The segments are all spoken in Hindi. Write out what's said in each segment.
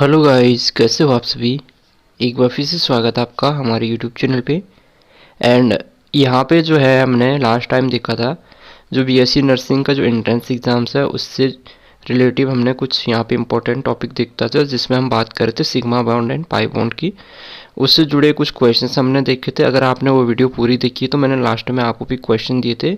हेलो गाइस, कैसे हो आप सभी। एक बार फिर से स्वागत है आपका हमारे यूट्यूब चैनल पे। एंड यहाँ पे जो है हमने लास्ट टाइम देखा था जो बीएससी नर्सिंग का जो एंट्रेंस एग्ज़ाम्स है उससे रिलेटिव हमने कुछ यहाँ पे इम्पोर्टेंट टॉपिक देखता था जिसमें हम बात कर रहे थे sigma bond and pi bond की। उससे जुड़े कुछ क्वेश्चंस हमने देखे थे। अगर आपने वो वीडियो पूरी देखी है तो मैंने लास्ट में आपको भी क्वेश्चन दिए थे,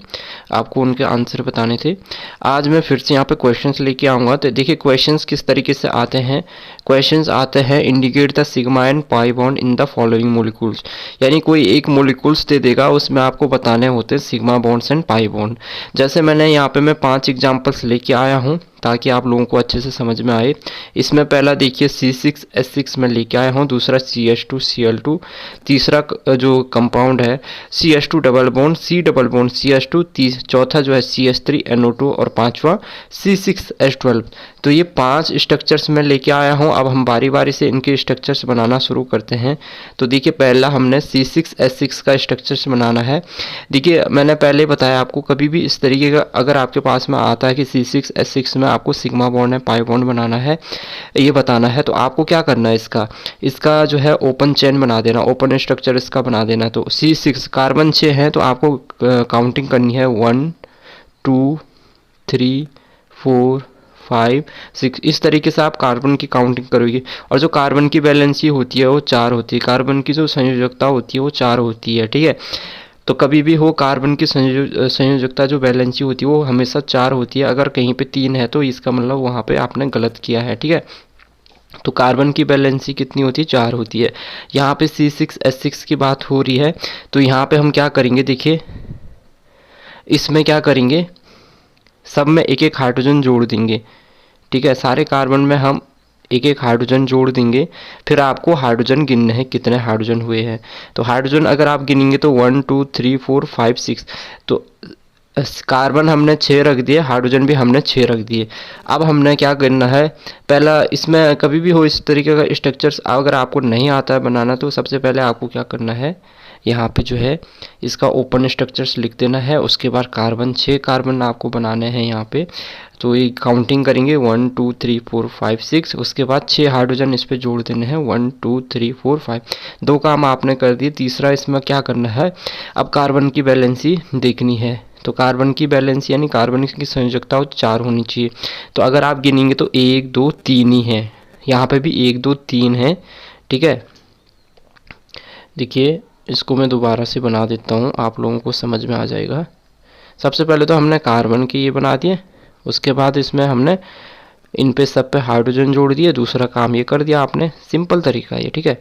आपको उनके आंसर बताने थे। आज मैं फिर से यहाँ पे क्वेश्चंस लेके आऊँगा। तो देखिए क्वेश्चंस किस तरीके से आते हैं। क्वेश्चंस आते हैं indicate the sigma and pi bond in the following molecules, यानी कोई एक मोलिक्यूल्स दे देगा, उसमें आपको बताने होते हैं sigma bonds and pi bond. जैसे मैंने यहाँ पे मैं 5 एग्जाम्पल्स लेके आया हूँ ताकि आप लोगों को अच्छे से समझ में आए। इसमें पहला देखिए C6H6 में लेके आया हूँ, दूसरा CH2Cl2, तीसरा जो कंपाउंड है CH2 double bond C double bond CH2, चौथा जो है CH3NO2 और पांचवा C6H12। तो ये 5 स्ट्रक्चर्स में लेके आया हूँ। अब हम बारी बारी से इनके स्ट्रक्चर्स बनाना शुरू करते हैं। तो देखिए पहला हमने C6H6 का स्ट्रक्चर्स बनाना है। देखिए मैंने पहले बताया आपको, कभी भी इस तरीके का अगर आपके पास में आता है कि C6H6 में आपको सिग्मा बॉन्ड है पाई बॉन्ड बनाना है, ये बताना है, तो आपको क्या करना है, इसका जो है ओपन चेन बना देना, ओपन स्ट्रक्चर इसका बना देना। तो C6 कार्बन 6 है तो आपको काउंटिंग करनी है 1 2 3 4 5 6, इस तरीके से आप कार्बन की काउंटिंग करोगे। और जो कार्बन की वैलेंसी होती है वो 4 होती है, कार्बन की जो संयोजकता होती है वो 4 होती है, ठीक है। तो कभी भी हो कार्बन की संयोजकता जो वैलेंसी होती है वो हमेशा 4 होती है। अगर कहीं पे 3 है तो इसका मतलब वहाँ पे आपने गलत किया है, ठीक है। तो कार्बन की वैलेंसी कितनी होती है, 4 होती है। यहाँ पे C6H6 की बात हो रही है तो यहाँ पे हम क्या करेंगे, देखिए इसमें क्या करेंगे, सब में एक एक हाइड्रोजन जोड़ देंगे, ठीक है। सारे कार्बन में हम एक एक हाइड्रोजन जोड़ देंगे। फिर आपको हाइड्रोजन गिनने हैं कितने हाइड्रोजन हुए हैं। तो हाइड्रोजन अगर आप गिनेंगे तो 1 2 3 4 5 6, तो कार्बन हमने 6 रख दिए, हाइड्रोजन भी हमने 6 रख दिए। अब हमने क्या करना है, पहला इसमें कभी भी हो इस तरीके का स्ट्रक्चर्स अगर आपको नहीं आता है बनाना तो सबसे पहले आपको क्या करना है, यहाँ पे जो है इसका ओपन स्ट्रक्चर्स लिख देना है। उसके बाद कार्बन 6 कार्बन आपको बनाने हैं यहाँ पे। तो ये काउंटिंग करेंगे 1 2 3 4 5 6, उसके बाद 6 हाइड्रोजन इस पे जोड़ देने हैं 1 2 3 4 5। दो काम आपने कर दिए। तीसरा इसमें क्या करना है, अब कार्बन की वैलेंसी देखनी है। तो कार्बन की बैलेंस यानी कार्बन की संयोजकता 4 होनी चाहिए। तो अगर आप गिनेंगे तो 1 2 3 ही है, यहाँ पे भी 1 2 3 है, ठीक है। देखिए इसको मैं दोबारा से बना देता हूँ, आप लोगों को समझ में आ जाएगा। सबसे पहले तो हमने कार्बन के ये बना दिए, उसके बाद इसमें हमने इन पे सब पे हाइड्रोजन जोड़ दिए, दूसरा काम ये कर दिया आपने। सिंपल तरीका है ये, ठीक है।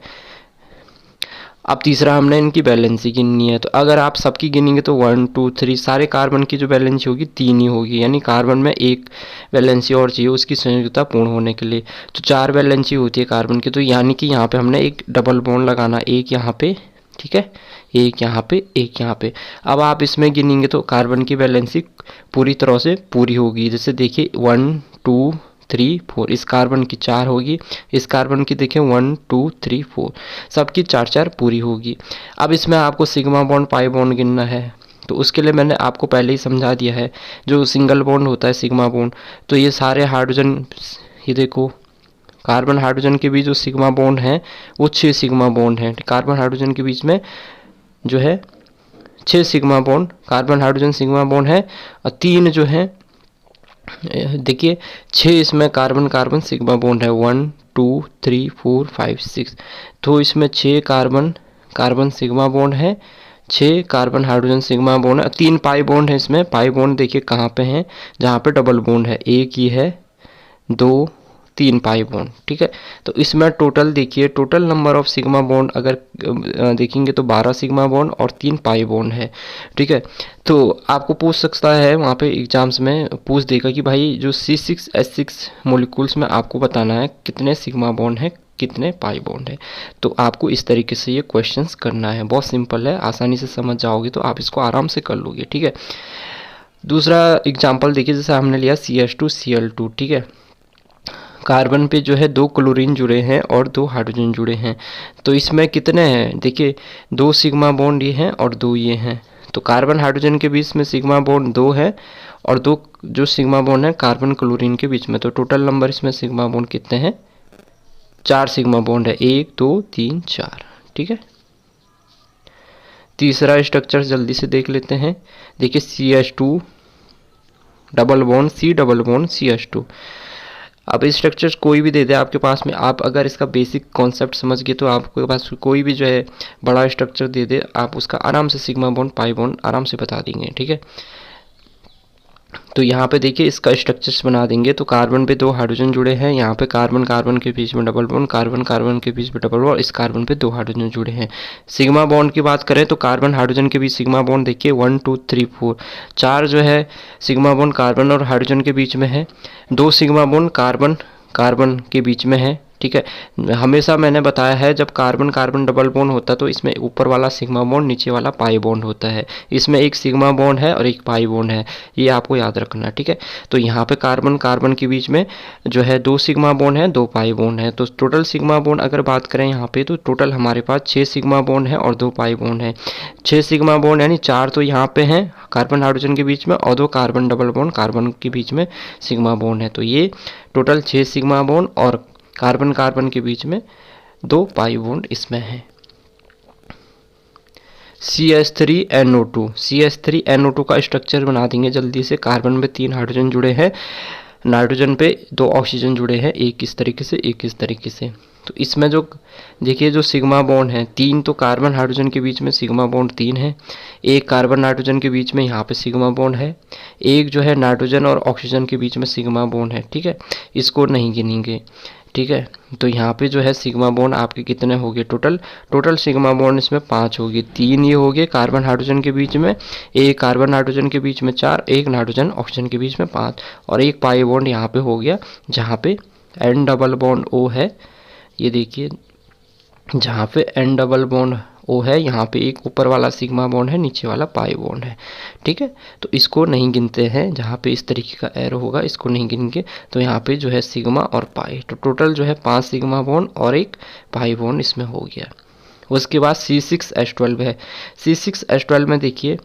अब तीसरा हमने इनकी बैलेंसी गिननी है। तो अगर आप सबकी गिनेंगे तो 1 2 3 सारे कार्बन की जो बैलेंसी होगी 3 ही होगी, यानी कार्बन में एक बैलेंसी और चाहिए उसकी संयोजकता पूर्ण होने के लिए। तो 4 बैलेंसी होती है कार्बन की, तो यानी कि यहाँ पे हमने एक डबल बॉन्ड लगाना, एक यहाँ पे, ठीक है, एक यहाँ पे, एक यहाँ पे। अब आप इसमें गिनेंगे तो कार्बन की बैलेंसी पूरी तरह से पूरी होगी। जैसे देखिए 1 2 3 4, इस कार्बन की 4 होगी, इस कार्बन की देखिए 1 2 3 4, सबकी 4 4 पूरी होगी। अब इसमें आपको सिग्मा बॉन्ड पाई बॉन्ड गिनना है। तो उसके लिए मैंने आपको पहले ही समझा दिया है, जो सिंगल बॉन्ड होता है सिग्मा बॉन्ड, तो ये सारे हाइड्रोजन, ये देखो कार्बन हाइड्रोजन के बीच जो सिग्मा बॉन्ड है वो 6 सिग्मा बॉन्ड हैं। कार्बन हाइड्रोजन के बीच में जो है 6 sigma bond, carbon hydrogen sigma bond है, और 3 जो है देखिए 6 इसमें कार्बन कार्बन सिग्मा बॉन्ड है, 1 2 3 4 5 6। तो इसमें 6 कार्बन कार्बन सिग्मा बॉन्ड है, 6 कार्बन हाइड्रोजन सिग्मा बॉन्ड है, 3 पाई बॉन्ड है। इसमें पाई बॉन्ड देखिए कहाँ पे हैं, जहाँ पे डबल बॉन्ड है, एक ही है, 2 3 पाई बॉन्ड, ठीक है। तो इसमें टोटल देखिए, total number of sigma bond अगर देखेंगे तो 12 सिग्मा बॉन्ड और 3 पाई बॉन्ड है, ठीक है। तो आपको पूछ सकता है वहाँ पे एग्जाम्स में पूछ देगा कि भाई जो C6H6 मोलिक्यूल्स में आपको बताना है कितने सिग्मा बॉन्ड है कितने पाई बॉन्ड है। तो आपको इस तरीके से ये क्वेश्चंस करना है, बहुत सिंपल है, आसानी से समझ जाओगे तो आप इसको आराम से कर लोगे, ठीक है। दूसरा एग्जाम्पल देखिए, जैसे हमने लिया CH2Cl2, ठीक है। कार्बन पे जो है 2 क्लोरीन जुड़े हैं और 2 हाइड्रोजन जुड़े हैं। तो इसमें कितने हैं, देखिए 2 सिग्मा बॉन्ड ये हैं और 2 ये हैं। तो कार्बन हाइड्रोजन के बीच में सिग्मा बॉन्ड 2 है और 2 जो सिग्मा बॉन्ड है कार्बन क्लोरीन के बीच में। तो टोटल नंबर इसमें सिग्मा बॉन्ड कितने हैं, 4 सिग्मा बॉन्ड है, 1 2 3 4, ठीक है। तीसरा स्ट्रक्चर जल्दी से देख लेते हैं। देखिए CH2 double bond C double bond CH2। अब स्ट्रक्चर्स कोई भी दे दे आपके पास में, आप अगर इसका बेसिक कॉन्सेप्ट समझ गए तो आपके पास कोई भी जो है बड़ा स्ट्रक्चर दे दे, आप उसका आराम से सिग्मा बॉन्ड पाई बॉन्ड आराम से बता देंगे, ठीक है। तो यहाँ पे देखिए इसका स्ट्रक्चर्स बना देंगे। तो कार्बन पे 2 हाइड्रोजन जुड़े हैं, यहाँ पे कार्बन कार्बन के बीच में डबल बॉन्ड, कार्बन कार्बन के बीच में डबल बॉन्ड, इस कार्बन पे 2 हाइड्रोजन जुड़े हैं। सिग्मा बॉन्ड की बात करें तो कार्बन हाइड्रोजन के बीच सिग्मा बॉन्ड देखिए 1 2 3 4, 4 जो है सिग्मा बॉन्ड कार्बन और हाइड्रोजन के बीच में है, 2 सिग्मा बॉन्ड कार्बन कार्बन के बीच में है, ठीक है। हमेशा मैंने बताया है जब कार्बन कार्बन डबल बॉन्ड होता है तो इसमें ऊपर वाला सिग्मा बॉन्ड नीचे वाला पाई बॉन्ड होता है, इसमें एक सिग्मा बॉन्ड है और एक पाई बॉन्ड है, ये आपको याद रखना है, ठीक है। तो यहाँ पे कार्बन कार्बन के बीच में जो है 2 सिग्मा बॉन्ड है, 2 पाई बॉन्ड है। तो टोटल सिग्मा बॉन्ड अगर बात करें यहाँ पे तो टोटल हमारे पास 6 सिग्मा बॉन्ड है और 2 पाई बॉन्ड है। 6 सिग्मा बॉन्ड यानी 4 तो यहाँ पे हैं कार्बन हाइड्रोजन के बीच में और 2 कार्बन डबल बॉन्ड कार्बन के बीच में सिग्मा बॉन्ड है। तो ये टोटल 6 सिग्मा बॉन्ड और कार्बन कार्बन के बीच में 2 पाई बॉन्ड इसमें है। CH3NO2, CH3NO2 का स्ट्रक्चर बना देंगे जल्दी से। कार्बन में 3 हाइड्रोजन जुड़े हैं, नाइट्रोजन पे 2 ऑक्सीजन जुड़े हैं, एक इस तरीके से एक इस तरीके से। तो इसमें जो देखिए जो सिग्मा बॉन्ड है 3 तो कार्बन हाइड्रोजन के बीच में सिग्मा बॉन्ड 3 है, एक कार्बन नाइट्रोजन के बीच में यहाँ पे सिग्मा बॉन्ड है, एक जो है नाइट्रोजन और ऑक्सीजन के बीच में सिग्मा बॉन्ड है, ठीक है। इसको नहीं गिनेंगे, ठीक है। तो यहाँ पे जो है सिग्मा बॉन्ड आपके कितने हो गए टोटल सिग्मा बॉन्ड इसमें 5 हो गए। 3 ये हो गए कार्बन हाइड्रोजन के बीच में, एक कार्बन नाइट्रोजन के बीच में 4, एक नाइट्रोजन ऑक्सीजन के बीच में 5 और एक पाई बॉन्ड यहाँ पे हो गया जहाँ पे N डबल बॉन्ड O है। ये देखिए जहाँ पे N डबल बॉन्ड O है यहाँ पे एक ऊपर वाला सिग्मा बॉन्ड है, नीचे वाला पाई बॉन्ड है, ठीक है। तो इसको नहीं गिनते हैं, जहाँ पे इस तरीके का एरो होगा इसको नहीं गिनेंगे। तो यहाँ पे जो है सिग्मा और पाई, तो टोटल जो है 5 सिग्मा बॉन्ड और एक पाई बॉन्ड इसमें हो गया। उसके बाद C6H12 है। C6H12 में देखिए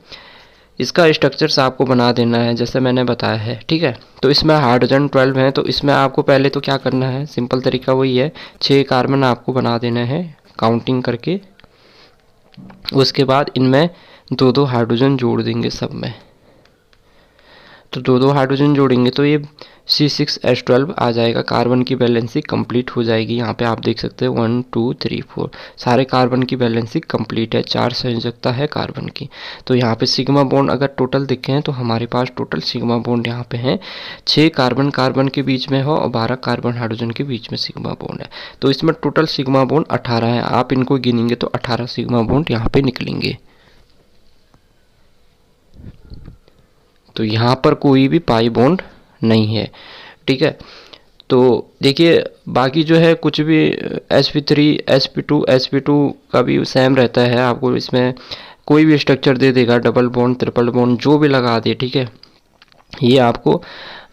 इसका स्ट्रक्चर्स आपको बना देना है जैसे मैंने बताया है, ठीक है। तो इसमें हाइड्रोजन 12 है, तो इसमें आपको पहले तो क्या करना है, सिंपल तरीका वही है, 6 कार्बन आपको बना देना है काउंटिंग करके। उसके बाद इनमें 2-2 हाइड्रोजन जोड़ देंगे सब में। तो 2-2 हाइड्रोजन जोड़ेंगे तो ये C6H12 आ जाएगा, कार्बन की बैलेंसी कंप्लीट हो जाएगी। यहाँ पे आप देख सकते हैं 1 2 3 4 सारे कार्बन की बैलेंसी कंप्लीट है, 4 संयोजकता है कार्बन की। तो यहाँ पे सिग्मा बॉन्ड अगर टोटल देखें तो हमारे पास टोटल सिग्मा बॉन्ड यहाँ पे हैं 6 कार्बन कार्बन के बीच में हो और 12 कार्बन हाइड्रोजन के बीच में सिग्मा बॉन्ड है। तो इसमें टोटल सिग्मा बॉन्ड 18 है, आप इनको गिनेंगे तो 18 सिग्मा बॉन्ड यहाँ पे निकलेंगे। तो यहाँ पर कोई भी पाई बॉन्ड नहीं है, ठीक है। तो देखिए बाकी जो है कुछ भी sp3 sp2 sp2 का भी सेम रहता है, आपको इसमें कोई भी स्ट्रक्चर दे देगा, डबल बॉन्ड ट्रिपल बॉन्ड जो भी लगा दे, ठीक है। ये आपको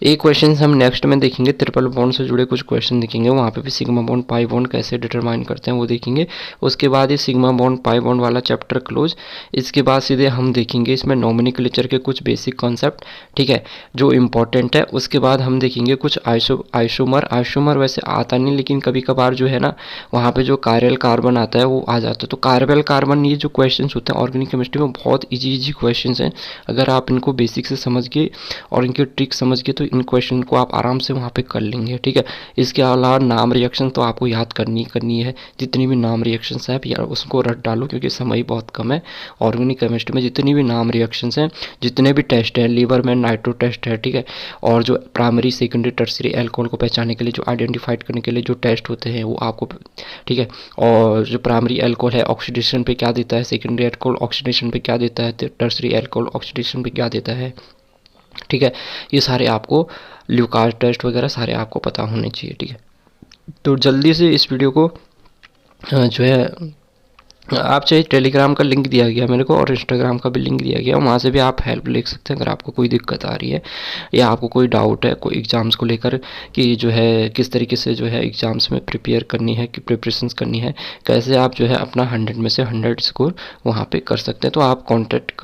एक क्वेश्चन हम नेक्स्ट में देखेंगे, ट्रिपल बॉन्ड से जुड़े कुछ क्वेश्चन देखेंगे, वहाँ पे भी सिग्मा बॉन्ड पाई बॉन्ड कैसे डिटरमाइन करते हैं वो देखेंगे। उसके बाद ये सिग्मा बॉन्ड पाई बॉन्ड वाला चैप्टर क्लोज। इसके बाद सीधे हम देखेंगे इसमें नोमेनक्लेचर के कुछ बेसिक कॉन्सेप्ट, ठीक है, जो इम्पोर्टेंट है। उसके बाद हम देखेंगे कुछ आइसोमर वैसे आता नहीं, लेकिन कभी कभार जो है ना वहाँ पर जो कायरल कार्बन आता है वो आ जाता है। तो कायरल कार्बन ये जो क्वेश्चन होते हैं ऑर्गेनिक केमिस्ट्री में बहुत ईजी क्वेश्चन हैं, अगर आप इनको बेसिक से समझ गए और इनकी ट्रिक समझ गए तो इन क्वेश्चन को आप आराम से वहाँ पे कर लेंगे, ठीक है। इसके अलावा नाम रिएक्शन तो आपको याद करनी है, जितनी भी नाम रिएक्शंस हैं यार उसको रट डालो क्योंकि समय बहुत कम है। ऑर्गेनिक केमिस्ट्री में जितनी भी नाम रिएक्शंस हैं, जितने भी टेस्ट हैं, लीवर में नाइट्रो टेस्ट है, ठीक है, और जो प्राइमरी सेकेंडरी टर्सरी एल्कोहल को पहचानने के लिए जो आइडेंटिफाइड करने के लिए जो टेस्ट होते हैं वो आपको, ठीक है। और जो प्राइमरी एल्कोहल है ऑक्सीडेशन पे क्या देता है, सेकेंडरी एल्कोहल ऑक्सीडेशन पे क्या देता है, टर्सरी एल्कोहल ऑक्सीडेशन पे क्या देता है, ठीक है। ये सारे आपको ल्यूकास टेस्ट वगैरह सारे आपको पता होने चाहिए, ठीक है। तो जल्दी से इस वीडियो को जो है आप चाहे टेलीग्राम का लिंक दिया गया मेरे को और इंस्टाग्राम का भी लिंक दिया गया, वहाँ से भी आप हेल्प ले सकते हैं अगर आपको कोई दिक्कत आ रही है या आपको कोई डाउट है कोई एग्ज़ाम्स को लेकर कि जो है किस तरीके से जो है एग्ज़ाम्स में प्रिपेयर करनी है, कि प्रिपरेशंस करनी है, कैसे आप जो है अपना 100 में से 100 स्कोर वहाँ पे कर सकते हैं। तो आप कांटेक्ट